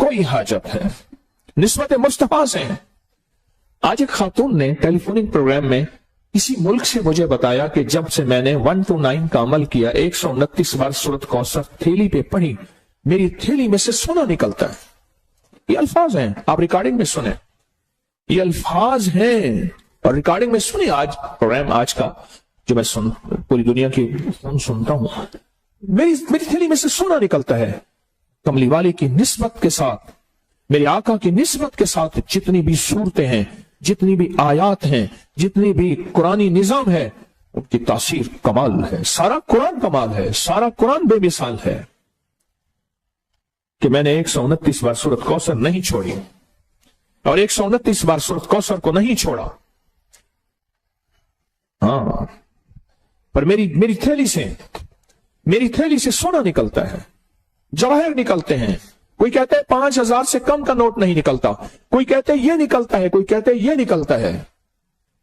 کوئی حاجت ہے، نسبت مصطفیٰ سے۔ آج ایک خاتون نے ٹیلی فوننگ پروگرام میں کسی ملک سے مجھے بتایا کہ جب سے میں نے 1 to 9 کا عمل کیا، 129 بار سورۃ کوثر تھیلی پہ پڑھی، میری تھیلی میں سے سونا نکلتا ہے۔ یہ الفاظ ہیں، آپ ریکارڈنگ میں سنیں، یہ الفاظ ہیں اور ریکارڈنگ میں سنیں۔ آج پروگرام آج کا جو میں پوری دنیا کی سنتا ہوں، میری تھیلی میں سے سونا نکلتا ہے۔ کملی والے کی نسبت کے ساتھ، میرے آقا کی نسبت کے ساتھ جتنی بھی صورتیں ہیں، جتنی بھی آیات ہیں، جتنی بھی قرآنی نظام ہے، ان کی تاثیر کمال ہے۔ سارا قرآن کمال ہے، سارا قرآن بے مثال ہے کہ میں نے 129 بار سورۃ کوثر نہیں چھوڑی اور 129 بار سورۃ کوثر کو نہیں چھوڑا۔ ہاں، پر میری تھیلی سے سونا نکلتا ہے، جواہر نکلتے ہیں۔ کوئی کہتا ہے 5000 سے کم کا نوٹ نہیں نکلتا، کوئی کہتے یہ نکلتا ہے، کوئی کہتے یہ نکلتا ہے۔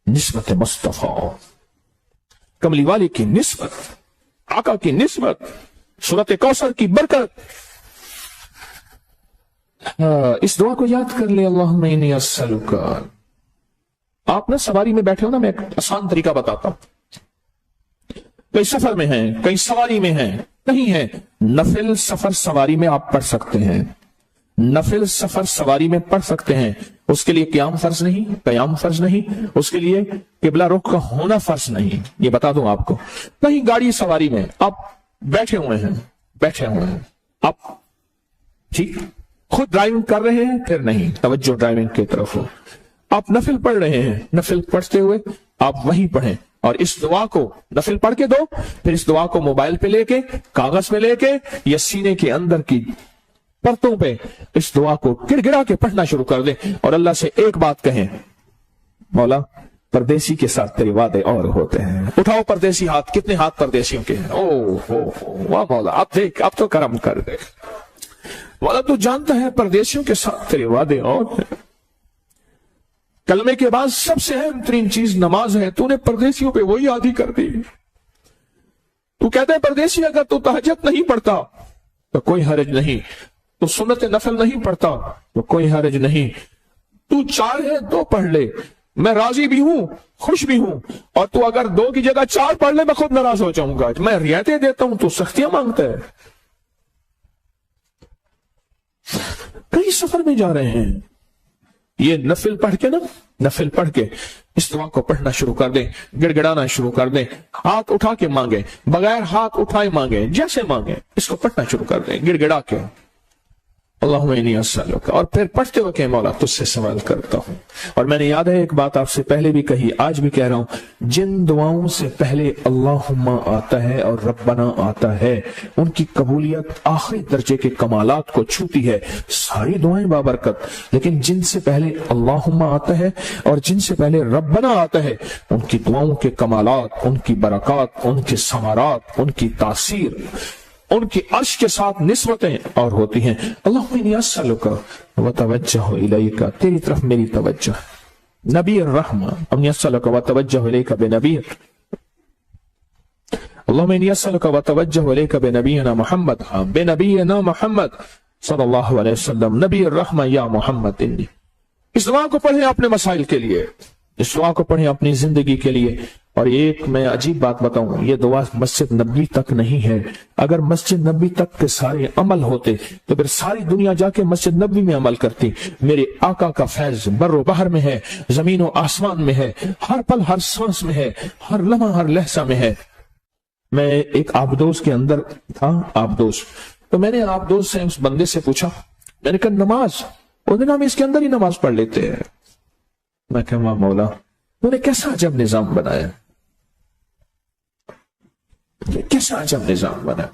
نسبت مصطفیٰ، کملی والے کی نسبت، آقا کی نسبت، سورۃ کوثر کی برکت۔ اس دعا کو یاد کر لے، اللہم انی اسألک۔ آپ نا سواری میں بیٹھے ہو نا، میں ایک آسان طریقہ بتاتا ہوں۔ کئی سفر میں ہیں، کئی سواری میں ہیں، کہیں ہیں، نفل سفر سواری میں آپ پڑھ سکتے ہیں، نفل سفر سواری میں پڑھ سکتے ہیں۔ اس کے لیے قیام فرض نہیں، قیام فرض نہیں، اس کے لیے قبلہ رخ کا ہونا فرض نہیں، یہ بتا دوں آپ کو۔ کہیں گاڑی سواری میں آپ بیٹھے ہوئے ہیں، آپ ٹھیک خود ڈرائیونگ کر رہے ہیں، پھر نہیں، توجہ ڈرائیونگ کی طرف ہو۔ آپ نفل پڑھ رہے ہیں، نفل پڑھتے ہوئے آپ وہیں پڑھیں، اور اس دعا کو نفل پڑھ کے دو، پھر اس دعا کو موبائل پہ لے کے، کاغذ پہ لے کے، یا سینے کے اندر کی پرتوں پہ اس دعا کو گڑ گڑا کے پڑھنا شروع کر دیں، اور اللہ سے ایک بات کہیں، مولا پردیسی کے ساتھ تیرے وعدے اور ہوتے ہیں۔ اٹھاؤ پردیسی ہاتھ، کتنے ہاتھ پردیسیوں کے ہیں؟ او ہو واہ مولا، اب دیکھ، اب تو کرم کر دے مولا، تو جانتا ہے پردیسیوں کے ساتھ تیرے وعدے اور ہیں۔ کلمے کے بعد سب سے اہم ترین چیز نماز ہے، تو نے پردیسیوں پہ وہی عادی کر دی۔ تو کہتا ہے پردیسی اگر تو تہجد نہیں پڑھتا تو کوئی حرج نہیں، تو سنت نفل نہیں پڑھتا تو کوئی حرج نہیں، تو 4 ہے 2 پڑھ لے، میں راضی بھی ہوں، خوش بھی ہوں، اور تو اگر 2 کی جگہ 4 پڑھ لے میں خود ناراض ہو جاؤں گا۔ میں رعایتیں دیتا ہوں تو سختیاں مانگتا ہے۔ کئی سفر میں جا رہے ہیں، یہ نفل پڑھ کے نا، نفل پڑھ کے اس دعا کو پڑھنا شروع کر دیں، گڑ گڑانا شروع کر دیں، ہاتھ اٹھا کے مانگیں، بغیر ہاتھ اٹھائے مانگیں، جیسے مانگیں اس کو پڑھنا شروع کر دیں گڑ گڑا کے، اللہم انی اسألک، اور پھر پڑھتے ہوئے کہ مولا تجھ سے سوال کرتا ہوں۔ اور میں نے یاد ہے ایک بات آپ سے پہلے بھی کہی، آج بھی کہہ رہا ہوں، جن دعاؤں سے پہلے اللہم آتا ہے اور ربنا آتا ہے، ان کی قبولیت آخری درجے کے کمالات کو چھوتی ہے۔ ساری دعائیں بابرکت، لیکن جن سے پہلے اللہم آتا ہے اور جن سے پہلے ربنا آتا ہے، ان کی دعاؤں کے کمالات، ان کی برکات، ان کے ثمرات، ان کی تاثیر، ان کی عرش کے ساتھ نسبتیں اور ہوتی ہیں۔ اللہم انی اسألک وتوجہ الیک، تیری طرف میری توجہ ہے، نبی الرحمہ، انی اسألک وتوجہ الیک بنبی، اللہم انی اسألک وتوجہ الیک بنبینا محمد، بنبینا محمد صلی اللہ علیہ وسلم، نبی الرحمہ یا محمد انی۔ اس دعا کو پڑھیں اپنے مسائل کے لیے، اس دعا کو پڑھیں اپنی زندگی کے لیے۔ اور ایک میں عجیب بات بتاؤں، یہ دعا مسجد نبی تک نہیں ہے۔ اگر مسجد نبی تک کے سارے عمل ہوتے تو پھر ساری دنیا جا کے مسجد نبی میں عمل کرتی۔ میرے آقا کا فیض بر و بحر میں ہے، زمین و آسمان میں ہے، ہر پل ہر سانس میں ہے، ہر لمحہ ہر لہجہ میں ہے۔ میں ایک آبدوز کے اندر تھا، آبدوز، تو میں نے آبدوز سے اس بندے سے پوچھا، میں نے کہا نماز، اس دن ہم اس کے اندر ہی نماز پڑھ لیتے ہیں۔ میں کہا مولا تو نے کیسا عجب نظام بنایا، کیسا عجب نظام بنا۔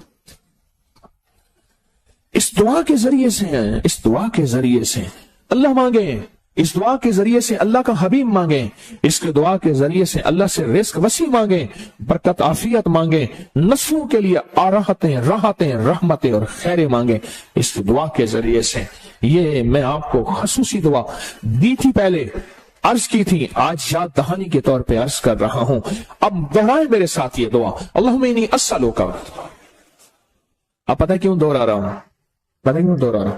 اس دعا کے ذریعے سے ہیں، اس دعا کے ذریعے سے اللہ مانگیں، اس دعا کے ذریعے سے اللہ کا حبیب مانگیں، اس کے دعا کے ذریعے سے اللہ سے رزق وسیع مانگیں، برکت عافیت مانگیں، نسلوں کے لیے راحتیں رحمتیں اور خیریں مانگیں اس دعا کے ذریعے سے۔ یہ میں آپ کو خصوصی دعا دی تھی، پہلے عرض کی تھی، آج یاد دہانی کے طور پہ عرض کر رہا ہوں۔ اب دہرائیں میرے ساتھ یہ دعا، اللہم انی اسألک۔ اب پتہ کیوں دوہرا رہا ہوں، پتہ کیوں دوہرا رہا ہوں؟